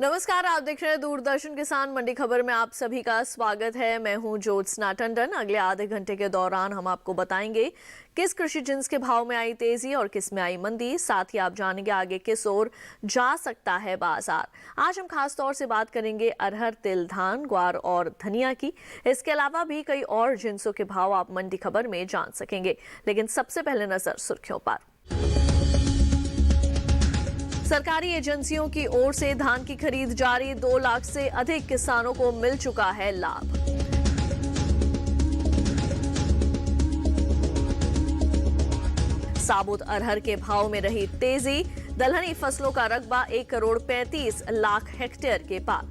नमस्कार, आप देख रहे हैं दूरदर्शन किसान मंडी खबर में आप सभी का स्वागत है। मैं हूं ज्योत्सना टंडन। अगले आधे घंटे के दौरान हम आपको बताएंगे किस कृषि जिन्स के भाव में आई तेजी और किस में आई मंदी। साथ ही आप जानेंगे आगे किस ओर जा सकता है बाजार। आज हम खास तौर से बात करेंगे अरहर, तिल, धान, ग्वार और धनिया की। इसके अलावा भी कई और जिन्सों के भाव आप मंडी खबर में जान सकेंगे। लेकिन सबसे पहले नजर सुर्खियों पर। सरकारी एजेंसियों की ओर से धान की खरीद जारी, 2 लाख से अधिक किसानों को मिल चुका है लाभ। साबुत अरहर के भाव में रही तेजी, दलहनी फसलों का रकबा 1 करोड़ 35 लाख हेक्टेयर के पार।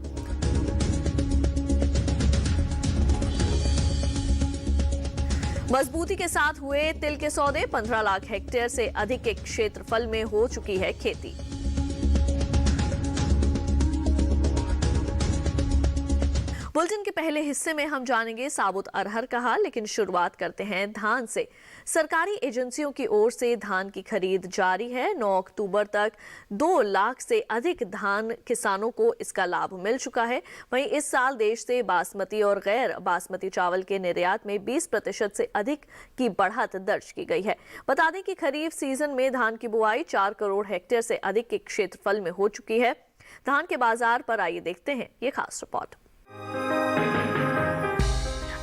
मजबूती के साथ हुए तिल के सौदे, 15 लाख हेक्टेयर से अधिक के क्षेत्रफल में हो चुकी है खेती। बुलेटिन के पहले हिस्से में हम जानेंगे साबुत अरहर का हाल, लेकिन शुरुआत करते हैं धान से। सरकारी एजेंसियों की ओर से धान की खरीद जारी है। 9 अक्टूबर तक 2 लाख से अधिक धान किसानों को इसका लाभ मिल चुका है। वहीं इस साल देश से बासमती और गैर बासमती चावल के निर्यात में 20% से अधिक की बढ़त दर्ज की गई है। बता दें कि खरीफ सीजन में धान की बुआई 4 करोड़ हेक्टेयर से अधिक के क्षेत्रफल में हो चुकी है। धान के बाजार पर आइए देखते हैं ये खास रिपोर्ट।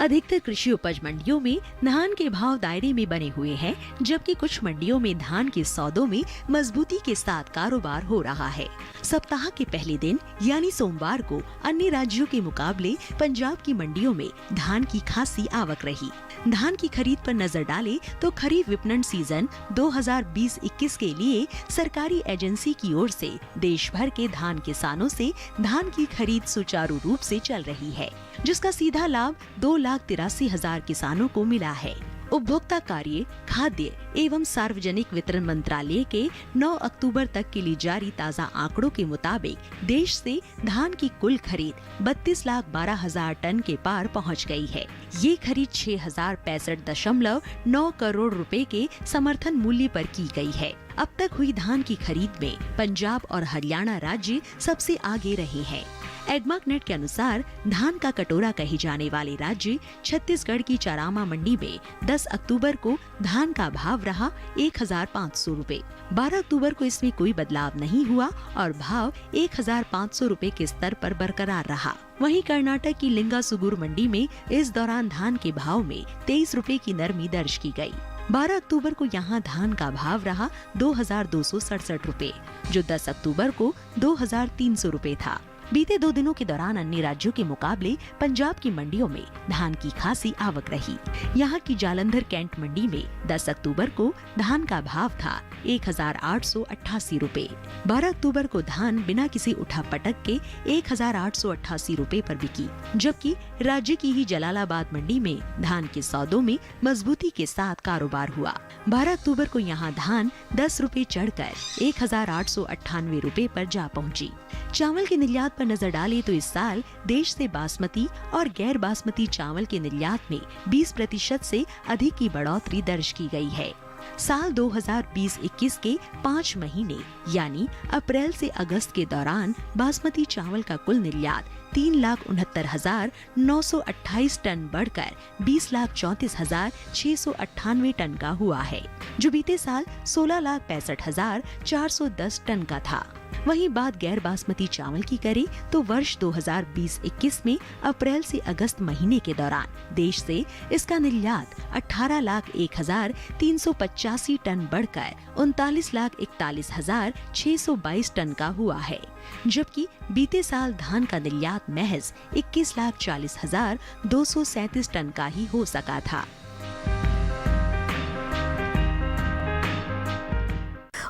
अधिकतर कृषि उपज मंडियों में धान के भाव दायरे में बने हुए हैं, जबकि कुछ मंडियों में धान के सौदों में मजबूती के साथ कारोबार हो रहा है। सप्ताह के पहले दिन यानी सोमवार को अन्य राज्यों के मुकाबले पंजाब की मंडियों में धान की खासी आवक रही। धान की खरीद पर नजर डालें तो खरीफ विपणन सीजन 2020-21 के लिए सरकारी एजेंसी की ओर से देश भर के धान किसानों से धान की खरीद सुचारू रूप से चल रही है, जिसका सीधा लाभ 2,83,000 किसानों को मिला है। उपभोक्ता कार्य, खाद्य एवं सार्वजनिक वितरण मंत्रालय के 9 अक्टूबर तक के लिए जारी ताज़ा आंकड़ों के मुताबिक देश से धान की कुल खरीद 32,12,000 टन के पार पहुंच गई है। ये खरीद 6,065.9 करोड़ रुपए के समर्थन मूल्य पर की गई है। अब तक हुई धान की खरीद में पंजाब और हरियाणा राज्य सबसे आगे रहे हैं। एडमार्क नेट के अनुसार धान का कटोरा कहे जाने वाले राज्य छत्तीसगढ़ की चारामा मंडी में 10 अक्टूबर को धान का भाव रहा 1,500 रुपए। 12 अक्टूबर को इसमें कोई बदलाव नहीं हुआ और भाव 1,500 रुपए के स्तर पर बरकरार रहा। वहीं कर्नाटक की लिंगासुगुर मंडी में इस दौरान धान के भाव में 23 रुपए की नरमी दर्ज की गई। 12 अक्टूबर को यहां धान का भाव रहा 2,267 रुपए, जो 10 अक्टूबर को 2,300 रुपए था। बीते 2 दिनों के दौरान अन्य राज्यों के मुकाबले पंजाब की मंडियों में धान की खासी आवक रही। यहाँ की जालंधर कैंट मंडी में 10 अक्टूबर को धान का भाव था 1,888 रुपए। 12 अक्टूबर को धान बिना किसी उठापटक के 1,888 रुपए पर बिकी, जबकि राज्य की ही जलालाबाद मंडी में धान के सौदों में मजबूती के साथ कारोबार हुआ। 12 अक्टूबर को यहाँ धान 10 रुपए चढ़कर 1,898 रुपए पर जा पहुँची। चावल के निर्यात पर नजर डालें तो इस साल देश से बासमती और गैर बासमती चावल के निर्यात में 20% से अधिक की बढ़ोतरी दर्ज की गई है। साल 2020-21 के 5 महीने यानी अप्रैल से अगस्त के दौरान बासमती चावल का कुल निर्यात 3,69,928 टन बढ़कर 20,34,698 टन का हुआ है, जो बीते साल 16,65,410 टन का था। वहीं बात गैर बासमती चावल की करें तो वर्ष 2020-21 में अप्रैल से अगस्त महीने के दौरान देश से इसका निर्यात 18,01,385 टन बढ़कर 39,41,622 टन का हुआ है, जबकि बीते साल धान का निर्यात महज 21,40,237 टन का ही हो सका था।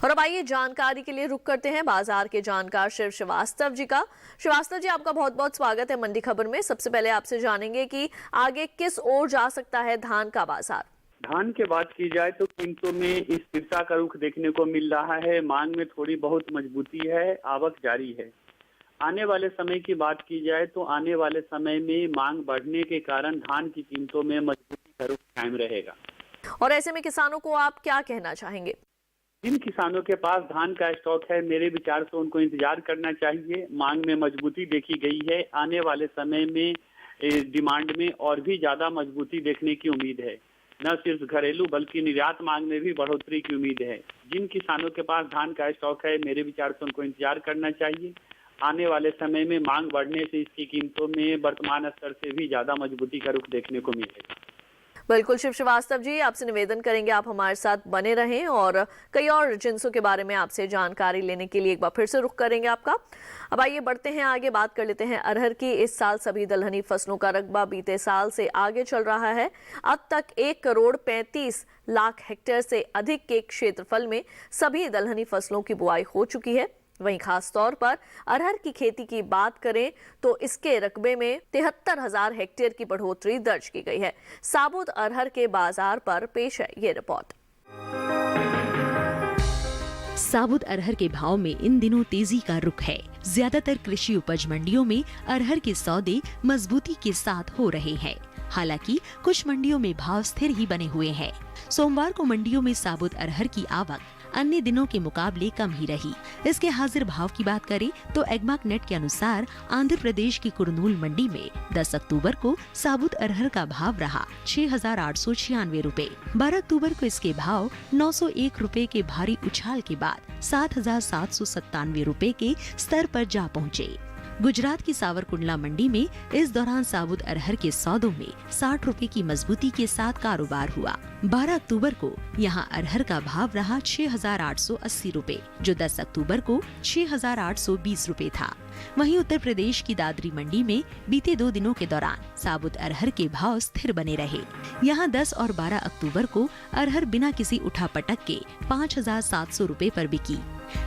और अब आइए जानकारी के लिए रुक करते हैं बाजार के जानकार शिव श्रीवास्तव जी का। श्रीवास्तव जी, आपका बहुत बहुत स्वागत है मंडी खबर में। सबसे पहले आपसे जानेंगे कि आगे किस ओर जा सकता है धान का बाजार। धान की बात की जाए तो कीमतों में स्थिरता का रुख देखने को मिल रहा है। मांग में थोड़ी बहुत मजबूती है, आवक जारी है। आने वाले समय की बात की जाए तो आने वाले समय में मांग बढ़ने के कारण धान की कीमतों में मजबूती का रुख कायम रहेगा। और ऐसे में किसानों को आप क्या कहना चाहेंगे? जिन किसानों के पास धान का स्टॉक है, मेरे विचार से उनको इंतजार करना चाहिए। मांग में मजबूती देखी गई है। आने वाले समय में डिमांड में और भी ज्यादा मजबूती देखने की उम्मीद है। न सिर्फ घरेलू बल्कि निर्यात मांग में भी बढ़ोतरी की उम्मीद है। जिन किसानों के पास धान का स्टॉक है, मेरे विचार से उनको इंतजार करना चाहिए। आने वाले समय में मांग बढ़ने से इसकी कीमतों में वर्तमान स्तर से भी ज्यादा मजबूती का रुख देखने को मिलेगा। बिल्कुल शिव श्रीवास्तव जी, आपसे निवेदन करेंगे आप हमारे साथ बने रहें और कई और जिन्सों के बारे में आपसे जानकारी लेने के लिए एक बार फिर से रुख करेंगे आपका। अब आइए बढ़ते हैं आगे, बात कर लेते हैं अरहर की। इस साल सभी दलहनी फसलों का रकबा बीते साल से आगे चल रहा है। अब तक 1,35,00,000 हेक्टेयर से अधिक के क्षेत्रफल में सभी दलहनी फसलों की बुआई हो चुकी है। वहीं खास तौर पर अरहर की खेती की बात करें तो इसके रकबे में 73,000 हेक्टेयर की बढ़ोतरी दर्ज की गई है। साबुत अरहर के बाजार पर पेश है ये रिपोर्ट। साबुत अरहर के भाव में इन दिनों तेजी का रुख है। ज्यादातर कृषि उपज मंडियों में अरहर के सौदे मजबूती के साथ हो रहे हैं। हालांकि कुछ मंडियों में भाव स्थिर ही बने हुए हैं। सोमवार को मंडियों में साबुत अरहर की आवक अन्य दिनों के मुकाबले कम ही रही। इसके हाजिर भाव की बात करें तो एडमार्क नेट के अनुसार आंध्र प्रदेश की कुरनूल मंडी में 10 अक्टूबर को साबुत अरहर का भाव रहा 6,896 रुपए। 12 अक्टूबर को इसके भाव 901 रुपए के भारी उछाल के बाद 7,797 रुपए के स्तर पर जा पहुँचे। गुजरात की सावरकुंडला मंडी में इस दौरान साबुत अरहर के सौदों में 60 रुपए की मजबूती के साथ कारोबार हुआ। 12 अक्टूबर को यहां अरहर का भाव रहा 6,880 रुपए, जो 10 अक्टूबर को 6,820 रुपए था। वहीं उत्तर प्रदेश की दादरी मंडी में बीते 2 दिनों के दौरान साबुत अरहर के भाव स्थिर बने रहे। यहां 10 और 12 अक्टूबर को अरहर बिना किसी उठापटक के 5,700 रुपए पर बिकी,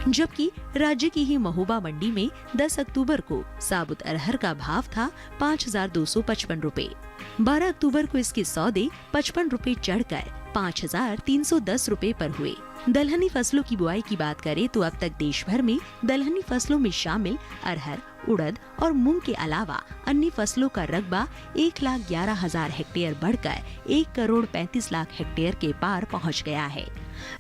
जबकि राज्य की ही महोबा मंडी में 10 अक्टूबर को साबुत अरहर का भाव था 5,255 रुपए। 12 अक्टूबर को इसके सौदे 55 रुपए चढ़कर 5,310 रुपए पर हुए। दलहनी फसलों की बुआई की बात करें तो अब तक देश भर में दलहनी फसलों में शामिल अरहर, उड़द और मूंग के अलावा अन्य फसलों का रकबा 1,11,000 हेक्टेयर बढ़कर 1,35,00,000 हेक्टेयर के पार पहुंच गया है।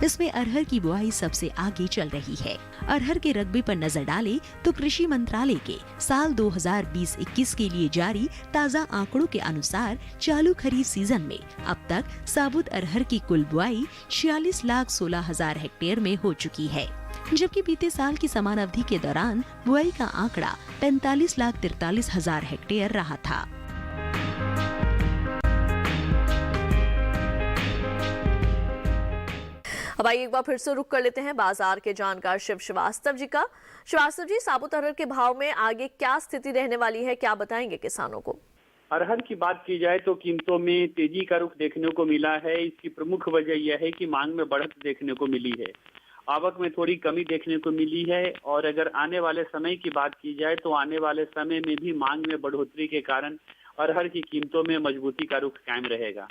इसमें अरहर की बुआई सबसे आगे चल रही है। अरहर के रकबे पर नजर डालें तो कृषि मंत्रालय के साल 2020-21 के लिए जारी ताज़ा आंकड़ों के अनुसार चालू खरीफ सीजन में अब तक साबुत अरहर की कुल बुआई 46,16,000 हेक्टेयर में हो चुकी है, जबकि बीते साल की समान अवधि के दौरान बुआई का आंकड़ा 45,43,000 हेक्टेयर रहा था। अब आइए एक बार फिर से रुक कर लेते हैं बाजार के जानकार शिव श्रीवास्तव जी का। श्रीवास्तव जी, साबुत अरहर के भाव में आगे क्या स्थिति रहने वाली है, क्या बताएंगे किसानों को? अरहर की बात की जाए तो कीमतों में तेजी का रुख देखने को मिला है। इसकी प्रमुख वजह यह है कि मांग में बढ़त देखने को मिली है, आवक में थोड़ी कमी देखने को मिली है। और अगर आने वाले समय की बात की जाए तो आने वाले समय में भी मांग में बढ़ोतरी के कारण अरहर की कीमतों में मजबूती का रुख कायम रहेगा।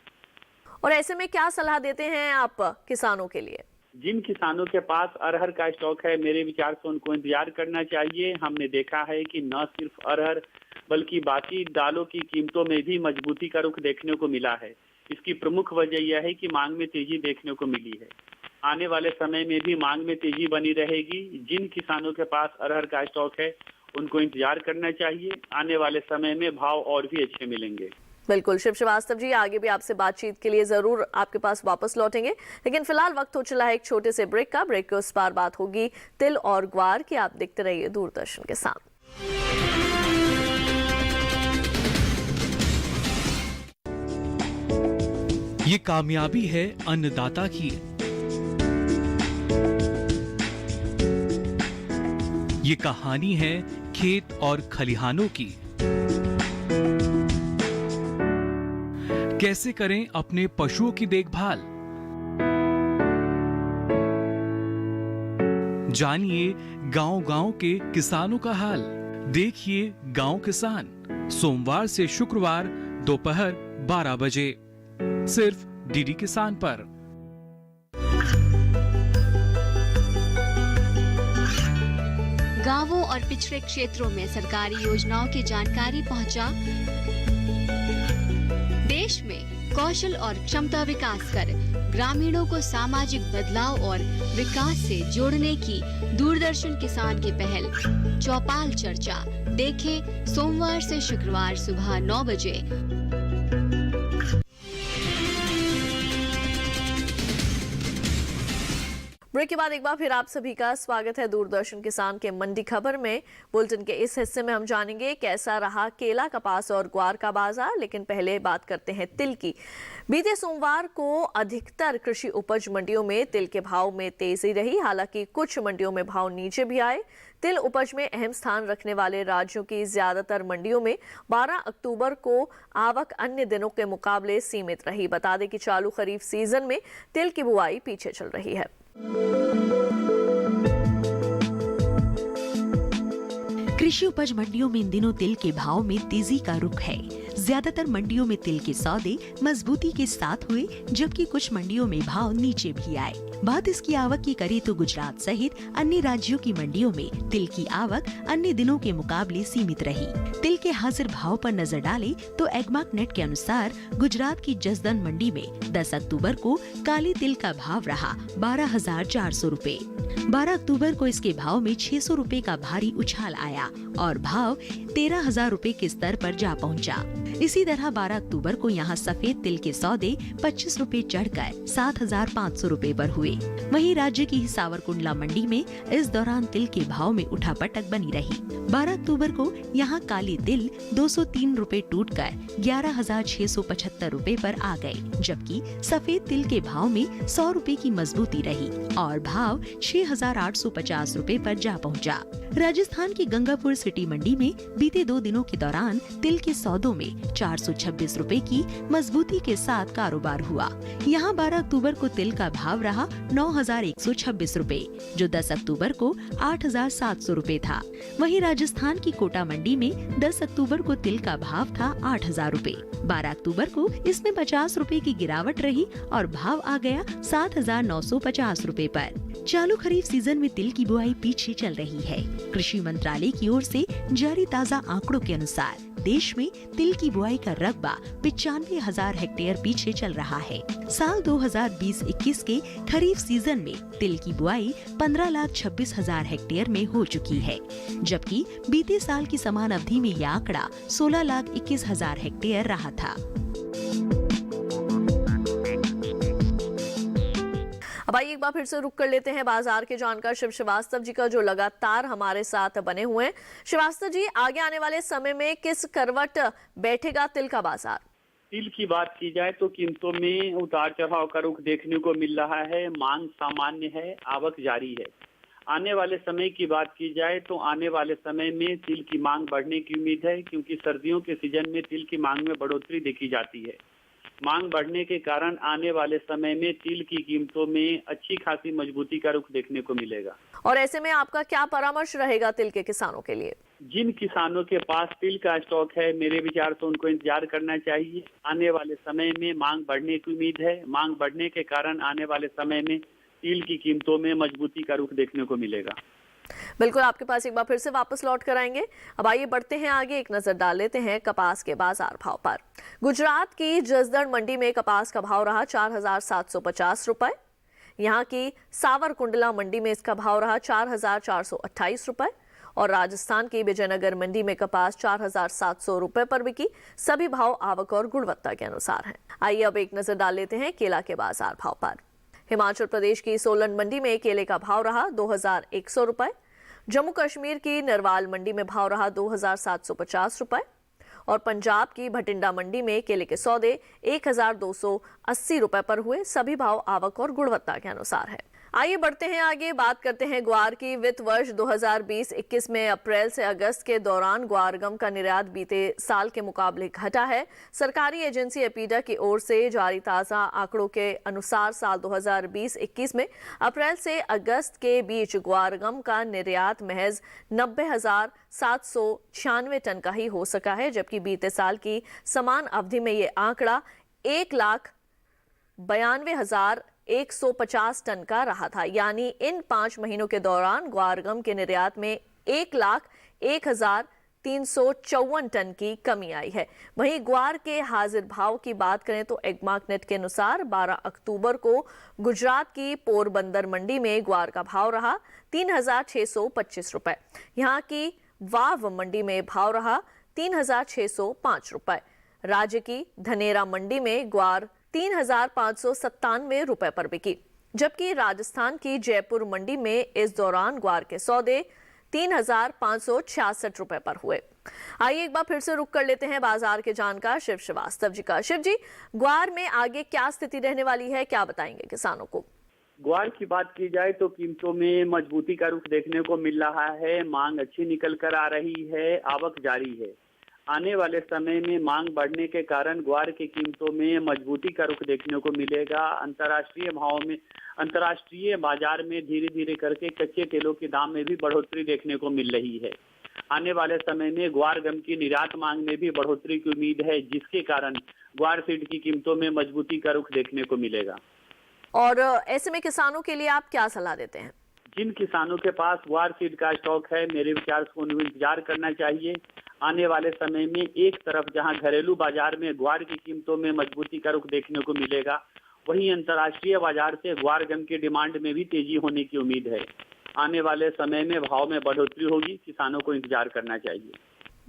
और ऐसे में क्या सलाह देते हैं आप किसानों के लिए? जिन किसानों के पास अरहर का स्टॉक है, मेरे विचार से उनको इंतजार करना चाहिए। हमने देखा है कि न सिर्फ अरहर बल्कि बाकी दालों की कीमतों में भी मजबूती का रुख देखने को मिला है। इसकी प्रमुख वजह यह है कि मांग में तेजी देखने को मिली है। आने वाले समय में भी मांग में तेजी बनी रहेगी। जिन किसानों के पास अरहर का स्टॉक है उनको इंतजार करना चाहिए। आने वाले समय में भाव और भी अच्छे मिलेंगे। बिल्कुल शिव श्रीवास्तव जी, आगे भी आपसे बातचीत के लिए जरूर आपके पास वापस लौटेंगे, लेकिन फिलहाल वक्त हो चला है एक छोटे से ब्रेक का। ब्रेक के उस पार बात होगी तिल और ग्वार की। आप देखते रहिए दूरदर्शन के साथ। ये कामयाबी है अन्नदाता की, ये कहानी है खेत और खलिहानों की। कैसे करें अपने पशुओं की देखभाल, जानिए गांव-गांव के किसानों का हाल। देखिए गांव किसान, सोमवार से शुक्रवार दोपहर 12 बजे सिर्फ डीडी किसान पर। गांवों और पिछड़े क्षेत्रों में सरकारी योजनाओं की जानकारी पहुंचा। देश में कौशल और क्षमता विकास कर ग्रामीणों को सामाजिक बदलाव और विकास से जोड़ने की दूरदर्शन किसान की पहल चौपाल चर्चा देखें सोमवार से शुक्रवार सुबह 9 बजे। ब्रेक के बाद एक बार फिर आप सभी का स्वागत है दूरदर्शन किसान के मंडी खबर में। बुलेटिन के इस हिस्से में हम जानेंगे कैसा रहा केला, कपास और ग्वार का बाजार, लेकिन पहले बात करते हैं तिल की। बीते सोमवार को अधिकतर कृषि उपज मंडियों में तिल के भाव में तेजी रही, हालांकि कुछ मंडियों में भाव नीचे भी आए। तिल उपज में अहम स्थान रखने वाले राज्यों की ज्यादातर मंडियों में 12 अक्टूबर को आवक अन्य दिनों के मुकाबले सीमित रही। बता दें कि चालू खरीफ सीजन में तिल की बुआई पीछे चल रही है। कृषि उपज मंडियों में इन दिनों तिल के भाव में तेजी का रुख है। ज्यादातर मंडियों में तिल के सौदे मजबूती के साथ हुए, जबकि कुछ मंडियों में भाव नीचे भी आए। बात इसकी आवक की करें तो गुजरात सहित अन्य राज्यों की मंडियों में तिल की आवक अन्य दिनों के मुकाबले सीमित रही। तिल के हाजिर भाव पर नजर डालें तो एग्मार्क नेट के अनुसार गुजरात की जसदन मंडी में 10 अक्टूबर को काले तिल का भाव रहा 12,400 रूपए। 12 अक्टूबर को इसके भाव में 600 रूपए का भारी उछाल आया और भाव 13,000 रूपए के स्तर पर जा पहुंचा। इसी तरह 12 अक्टूबर को यहाँ सफेद तिल के सौदे 25 रूपए चढ़कर 7,500 रूपए पर हुए। वहीं राज्य की सावरकुंडला मंडी में इस दौरान तिल के भाव में उठापटक बनी रही। 12 अक्टूबर को यहाँ काले तिल 203 रूपए टूटकर 11,675 रूपए पर आ गए, जबकि सफेद तिल के भाव में 100 रूपए की मजबूती रही और भाव 6,850 रूपए पर जा पहुँचा। राजस्थान की गंगापुर सिटी मंडी में बीते 2 दिनों के दौरान तिल के सौदों में 426 रूपए की मजबूती के साथ कारोबार हुआ। यहाँ 12 अक्टूबर को तिल का भाव रहा 9,126 रूपए, जो 10 अक्टूबर को 8,700 रूपए था। वहीं राजस्थान की कोटा मंडी में 10 अक्टूबर को तिल का भाव था 8,000 रूपए। 12 अक्टूबर को इसमें 50 रूपए की गिरावट रही और भाव आ गया 7,950 रूपए पर। चालू खरीफ सीजन में तिल की बुआई पीछे चल रही है। कृषि मंत्रालय की ओर से जारी ताज़ा आंकड़ों के अनुसार देश में तिल की बुआई का रकबा 95,000 हेक्टेयर पीछे चल रहा है। साल 2020-21 के खरीफ सीजन में तिल की बुआई 15,26,000 हेक्टेयर में हो चुकी है, जबकि बीते साल की समान अवधि में यह आंकड़ा 16,21,000 हेक्टेयर रहा था। अब आइए एक बार फिर से रुक कर लेते हैं बाजार के जानकार शिव श्रीवास्तव जी का, जो लगातार हमारे साथ बने हुए हैं। श्रीवास्तव जी, आगे आने वाले समय में किस करवट बैठेगा तिल का बाजार? तिल की बात की जाए तो कीमतों में उतार चढ़ाव का रुख देखने को मिल रहा है। मांग सामान्य है, आवक जारी है। आने वाले समय की बात की जाए तो आने वाले समय में तिल की मांग बढ़ने की उम्मीद है, क्योंकि सर्दियों के सीजन में तिल की मांग में बढ़ोतरी देखी जाती है। मांग बढ़ने के कारण आने वाले समय में तिल की कीमतों में अच्छी खासी मजबूती का रुख देखने को मिलेगा। और ऐसे में आपका क्या परामर्श रहेगा तिल के किसानों के लिए? जिन किसानों के पास तिल का स्टॉक है, मेरे विचार से उनको इंतजार करना चाहिए। आने वाले समय में मांग बढ़ने की उम्मीद है। मांग बढ़ने के कारण आने वाले समय में तिल की कीमतों में मजबूती का रुख देखने को मिलेगा। बिल्कुल, आपके पास एक बार फिर से वापस लौट कर आएंगे। अब आइए बढ़ते हैं आगे, एक नजर डाल लेते हैं कपास के बाजार भाव पर। गुजरात की जसदण मंडी में कपास का भाव रहा 4,750 रुपए। यहाँ की सावरकुंडला मंडी में इसका भाव रहा 4,428 रुपए और राजस्थान की विजयनगर मंडी में कपास 4,700 रुपए पर बिकी। सभी भाव आवक और गुणवत्ता के अनुसार हैं। आइए अब एक नजर डाल लेते हैं केला के बाजार भाव पर। हिमाचल प्रदेश की सोलन मंडी में केले का भाव रहा 2,100 रुपए। जम्मू कश्मीर की नरवाल मंडी में भाव रहा 2,750 रुपए और पंजाब की भटिंडा मंडी में केले के सौदे 1,280 रुपए पर हुए। सभी भाव आवक और गुणवत्ता के अनुसार है। आइए बढ़ते हैं आगे, बात करते हैं ग्वार की। वित्त वर्ष 2020-21 में अप्रैल से अगस्त के दौरान ग्वार गम का निर्यात बीते साल के मुकाबले घटा है। सरकारी एजेंसी एपीडा की ओर से जारी ताज़ा आंकड़ों के अनुसार साल 2020-21 में अप्रैल से अगस्त के बीच ग्वार गम का निर्यात महज 90,796 टन का ही हो सका है, जबकि बीते साल की समान अवधि में ये आंकड़ा 1,92,150 टन का रहा था। यानी इन 5 महीनों के दौरान ग्वार गम के निर्यात में 1,01,000 354 टन की कमी आई है। वहीं ग्वार के हाजिर भाव की बात करें तो एगमार्कनेट के अनुसार 12 अक्टूबर को गुजरात की पोरबंदर मंडी में ग्वार का भाव रहा 3,625 रुपए। यहाँ की वाव मंडी में भाव रहा 3,605 रुपए। राज्य की धनेरा मंडी में ग्वार 3,597 रुपए पर बिकी, जबकि राजस्थान की जयपुर मंडी में इस दौरान ग्वार के सौदे 3,566 रुपए पर हुए। आइए एक बार फिर से रुक कर लेते हैं बाजार के जानकार शिव श्रीवास्तव जी का। शिव जी, ग्वार में आगे क्या स्थिति रहने वाली है, क्या बताएंगे किसानों को? ग्वार की बात की जाए तो कीमतों में मजबूती का रुख देखने को मिल रहा है। मांग अच्छी निकल कर आ रही है, आवक जारी है। आने वाले समय में मांग बढ़ने के कारण ग्वार की कीमतों में मजबूती का रुख देखने को मिलेगा। अंतर्राष्ट्रीय बाजार में धीरे धीरे करके कच्चे तेलों के दाम में भी बढ़ोतरी देखने को मिल रही है। आने वाले समय में ग्वार गम की निर्यात मांग में भी बढ़ोतरी की उम्मीद है, जिसके कारण ग्वार सीड की कीमतों में मजबूती का रुख देखने को मिलेगा। और ऐसे में किसानों के लिए आप क्या सलाह देते हैं? जिन किसानों के पास ग्वार सीड का स्टॉक है, मेरे विचार से उन्हें इंतजार करना चाहिए। आने वाले समय में एक तरफ जहां घरेलू बाजार में ग्वार की कीमतों में मजबूती का रुख देखने को मिलेगा, वहीं अंतर्राष्ट्रीय बाजार से ग्वार गम की डिमांड में भी तेजी होने की उम्मीद है। आने वाले समय में भाव में बढ़ोतरी होगी, किसानों को इंतजार करना चाहिए।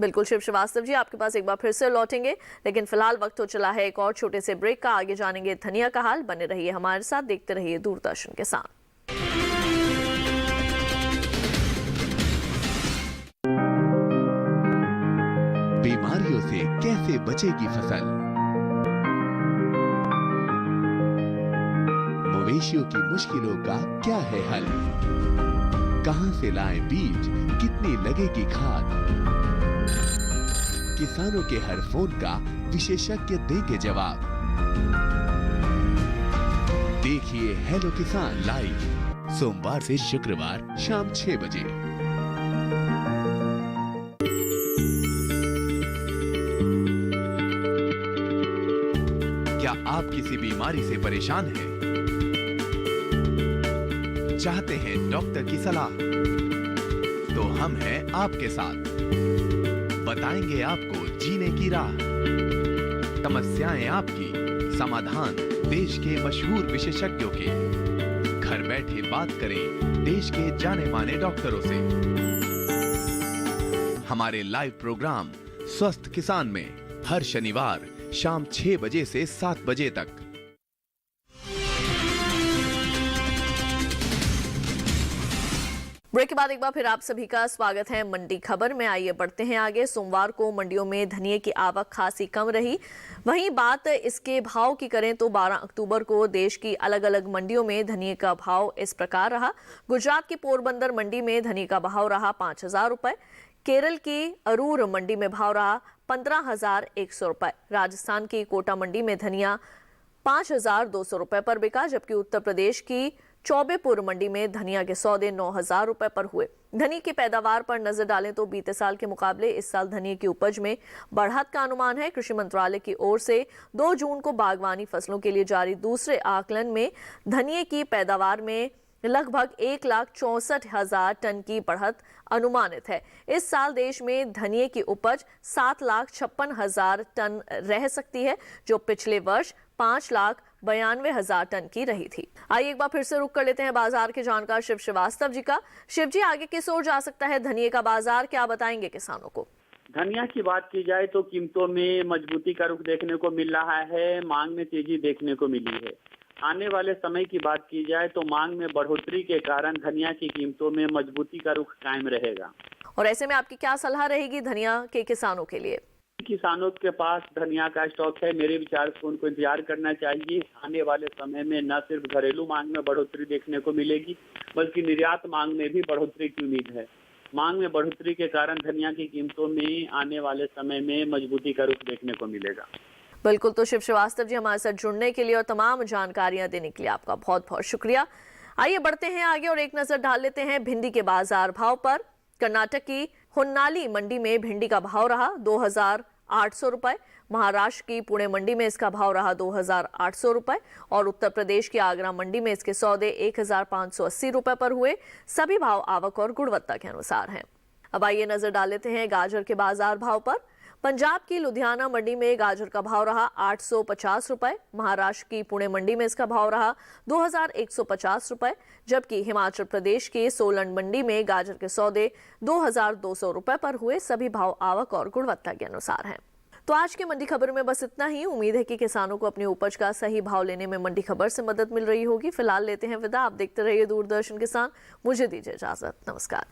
बिल्कुल शिव श्रीवास्तव जी, आपके पास एक बार फिर से लौटेंगे, लेकिन फिलहाल वक्त हो चला है एक और छोटे से ब्रेक का। आगे जानेंगे धनिया का हाल। बने रहिए हमारे साथ, देखते रहिए दूरदर्शन के साथ। बीमारियों से कैसे बचेगी फसल? मवेशियों की मुश्किलों का क्या है हल? कहां से लाएं बीज, कितनी लगेगी खाद? किसानों के हर फोन का विशेषज्ञ देंगे जवाब। देखिए हेलो किसान लाइव सोमवार से शुक्रवार शाम 6 बजे। क्या आप किसी बीमारी से परेशान हैं? चाहते हैं डॉक्टर की सलाह? तो हम हैं आपके साथ, बताएंगे आपको जीने की राह। समस्याएं आपकी, समाधान देश के मशहूर विशेषज्ञों के। घर बैठे बात करें देश के जाने माने डॉक्टरों से। हमारे लाइव प्रोग्राम स्वस्थ किसान में हर शनिवार शाम 6 बजे से 7 बजे तक। ब्रेक के बाद एक बार फिर आप सभी का स्वागत है मंडी खबर में। आइए बढ़ते हैं आगे। सोमवार को मंडियों में धनिये की आवक खासी कम रही। वहीं बात इसके भाव की करें तो 12 अक्टूबर को देश की अलग अलग मंडियों में धनिये का भाव इस प्रकार रहा। गुजरात की पोरबंदर मंडी में धनिये का भाव रहा 5,000 रुपए। केरल की अरूर मंडी में भाव रहा 15,100 रुपए। राजस्थान की कोटा मंडी में धनिया 5,200 रुपए पर बिका, जबकि उत्तर प्रदेश की चौबेपुर मंडी में धनिया के सौदे 9,000 रुपए पर हुए। धनिये की पैदावार पर नजर डालें तो बीते साल के मुकाबले इस साल धनिये की उपज में बढ़त का अनुमान है। कृषि मंत्रालय की ओर से 2 जून को बागवानी फसलों के लिए जारी दूसरे आकलन में धनिये की पैदावार में लगभग 1,64,000 टन की बढ़त अनुमानित है। इस साल देश में धनिये की उपज 7,56,000 टन रह सकती है, जो पिछले वर्ष 5,92,000 टन की रही थी। आइए एक बार फिर से रुक कर लेते हैं बाजार के जानकार शिव श्रीवास्तव जी का। शिव जी, आगे किस ओर जा सकता है धनिये का बाजार, क्या बताएंगे किसानों को? धनिया की बात की जाए तो कीमतों में मजबूती का रुख देखने को मिल रहा है। मांग में तेजी देखने को मिली है। आने वाले समय की बात की जाए तो मांग में बढ़ोतरी के कारण धनिया की कीमतों में मजबूती का रुख कायम रहेगा। और ऐसे में आपकी क्या सलाह रहेगी धनिया के किसानों के लिए? किसानों के पास धनिया का स्टॉक है, मेरे विचार से उनको इंतजार करना चाहिए। आने वाले समय में न सिर्फ घरेलू मांग में बढ़ोतरी देखने को मिलेगी, बल्कि निर्यात मांग में भी बढ़ोतरी की उम्मीद है। मांग में बढ़ोतरी के कारण धनिया की कीमतों में आने वाले समय में मजबूती का रुख देखने को मिलेगा। बिल्कुल, तो शिव श्रीवास्तव जी हमारे साथ जुड़ने के लिए और तमाम जानकारियां देने के लिए आपका बहुत बहुत शुक्रिया। आइए बढ़ते हैं आगे और एक नजर डाल लेते हैं भिंडी के बाजार भाव पर। कर्नाटक की होन्नाली मंडी में भिंडी का भाव रहा 2,800 रुपए। महाराष्ट्र की पुणे मंडी में इसका भाव रहा 2,800 रुपए और उत्तर प्रदेश की आगरा मंडी में इसके सौदे 1,580 रुपए पर हुए। सभी भाव आवक और गुणवत्ता के अनुसार हैं। अब आइए नजर डाल लेते हैं गाजर के बाजार भाव पर। पंजाब की लुधियाना मंडी में गाजर का भाव रहा 850 रुपए, महाराष्ट्र की पुणे मंडी में इसका भाव रहा 2150 रुपए, जबकि हिमाचल प्रदेश के सोलन मंडी में गाजर के सौदे 2200 रुपए पर हुए। सभी भाव आवक और गुणवत्ता के अनुसार हैं। तो आज की मंडी खबर में बस इतना ही। उम्मीद है कि किसानों को अपनी उपज का सही भाव लेने में मंडी खबर से मदद मिल रही होगी। फिलहाल लेते हैं विदा। आप देखते रहिए दूरदर्शन किसान। मुझे दीजिए इजाजत। नमस्कार।